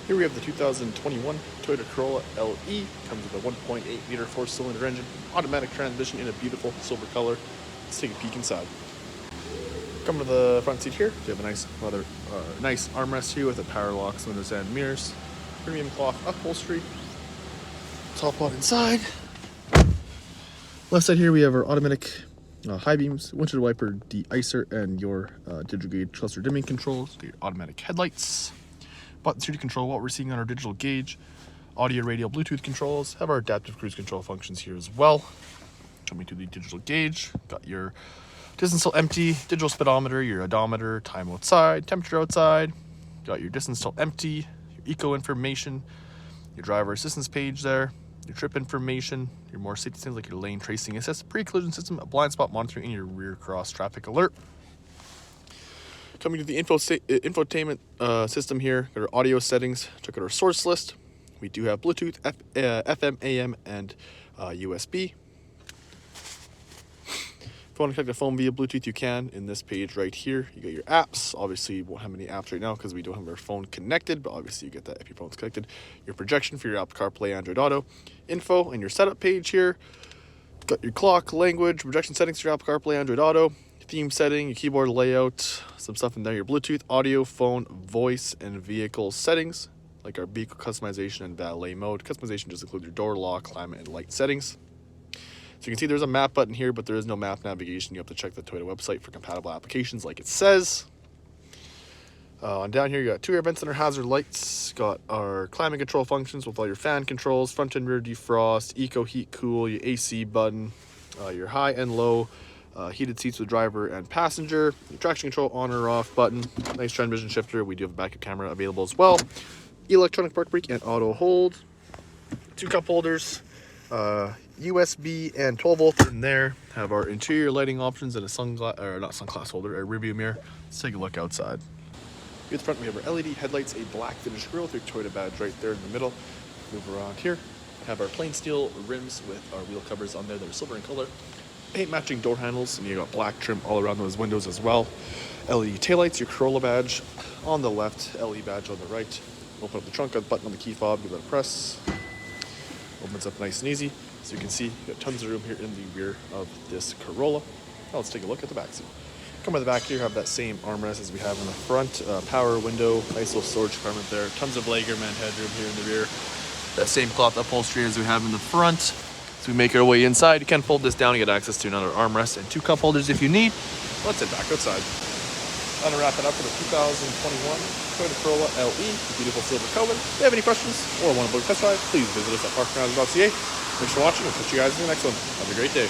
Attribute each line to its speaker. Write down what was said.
Speaker 1: Here we have the 2021 Toyota Corolla LE. Comes with a 1.8 liter 4-cylinder engine, automatic transmission in a beautiful silver color. Let's take a peek inside. Coming to the front seat here, we have a nice leather, nice armrest here with a power locks, windows and mirrors, premium cloth upholstery. Top lot inside. Left side here we have our automatic high beams, windshield wiper de-icer, and your digital gauge cluster dimming controls. Your automatic headlights, button steering control, what we're seeing on our digital gauge, audio, radio, Bluetooth controls. Have our adaptive cruise control functions here as well. Coming to the digital gauge, got your distance till empty, digital speedometer, your odometer, time outside, temperature outside. Got your distance till empty, your eco information, your driver assistance page there, your trip information, your more safety things like your lane tracing assist, pre-collision system, a blind spot monitoring, and your rear cross traffic alert. Coming to the infotainment system here, got our audio settings. Check out our source list. We do have Bluetooth, FM, AM, and USB. If you want to connect a phone via Bluetooth, you can in this page right here. You got your apps. Obviously, you won't have any apps right now because we don't have our phone connected, but obviously you get that if your phone's connected. Your projection for your Apple CarPlay, Android Auto, info, and your setup page here. Got your clock, language, projection settings for your Apple CarPlay, Android Auto, theme setting, your keyboard layout, some stuff in there, your Bluetooth, audio, phone, voice, and vehicle settings, like our vehicle customization and valet mode. Customization just includes your door lock, climate, and light settings. So you can see there's a map button here, but there is no map navigation. You have to check the Toyota website for compatible applications like it says. And down here, you got 2 air vents and our hazard lights. Got our climate control functions with all your fan controls, front and rear defrost, eco heat cool, your AC button, your high and low heated seats with driver and passenger, your traction control on or off button, nice transmission shifter. We do have a backup camera available as well. Electronic park brake and auto hold. 2 cup holders. USB and 12 volt in there. Have our interior lighting options and a sunglass holder, a rear view mirror. Let's take a look outside. Here at the front we have our LED headlights, a black finished grille with your Toyota badge right there in the middle. Move around here. Have our plain steel rims with our wheel covers on there that are silver in color. Paint matching door handles, and you got black trim all around those windows as well. LED taillights, your Corolla badge on the left, LED badge on the right. Open up the trunk, got the button on the key fob, give it a press. Opens up nice and easy. So you can see you've got tons of room here in the rear of this Corolla. Now let's take a look at the back seat. Come by the back here, have that same armrest as we have in the front. Power window, nice little storage compartment there. Tons of legroom and headroom here in the rear. That same cloth upholstery as we have in the front. So we make our way inside. You can fold this down and get access to another armrest and 2 cup holders if you need. Let's head back outside. I'm gonna wrap it up for the 2021 Toyota Corolla LE, beautiful silver color. If you have any questions or want to book a test drive, please visit us at parkgrounds.ca. Thanks for watching. We'll catch you guys in the next one. Have a great day.